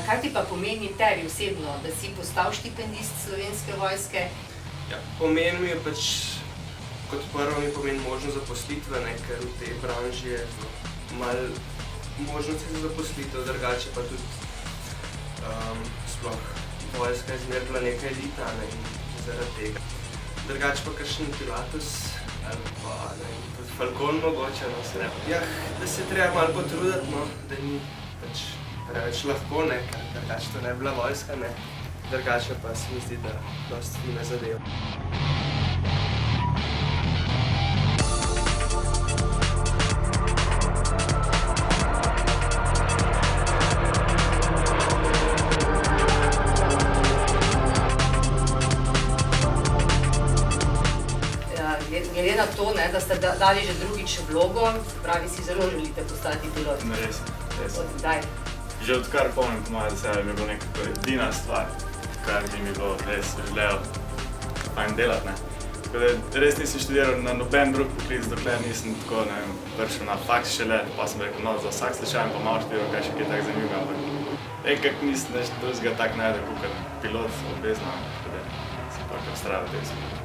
Kaj ti pa pomeni tebi osebno, da si postal štipendist Slovenske vojske? Ja, pomeni mi je pač, kot prvo mi pomeni možnost zaposlitve, ker v tej branži je malo možnosti za zaposlitev, drugače pa tudi sploh vojska je zmer bila neka elita in zaradi tega. Drugače pa kakšen pilatus ali pa tudi falcon mogoče, da se treba malo potruditi, da ni pač preveč lahko, ker drugače to ne bi bila vojska, drugače pa se mi zdi, da dosti fine zadeva. Glede na to, da ste dali že drugič vlogo, pravi si zelo želite postati pilot. Res. Odkdaj? Že odkar pomnim po moje za sebe mi je bilo nekako edina stvar, kar bi mi bilo res želel fajn delati. Tako da res nisem študiral na noben drug poklic, dokler nisem tako, prišel na faks šele, pa sem rekel, za vsak slučaj pa malo študiral, kaj še kaj tak zanimivo, ampak kak nisem nešto drugega tak najdel, kot pilot obvezno, tako da sem pa kar vztrajal v tej smeri.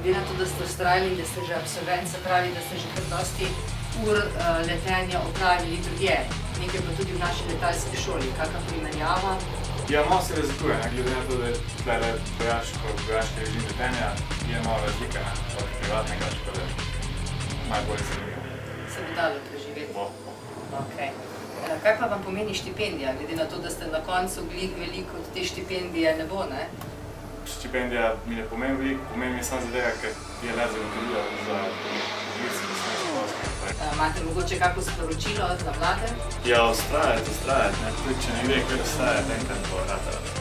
Glede na to, da ste vztrajali in da ste že absolvent, se pravi, da ste že kar dosti ur letenja opravili drugje, nekaj pa tudi v naši letalski šoli. Kakšna primerjava? Ja, malo se razlikuje, glede na to, da je tukaj vojaški režim letenja, je malo razlika od privatnega, tako da malo bolj zanimivo. Se bi dalo preživeti? Bo. Kaj pa vam pomeni štipendija, glede na to, da ste na koncu glih veliko od te štipendije ne bo, ne? Štipendija mi ne pomeni veliko, pomeni mi samo zadeva, ker je let zagotovila za poklic v Slovenski vojski. Imate mogoče kako sporočilo za mlade? Ja, ustrajati, tudi če ne gre, kaj ustrajati, enkrat bo ratalo.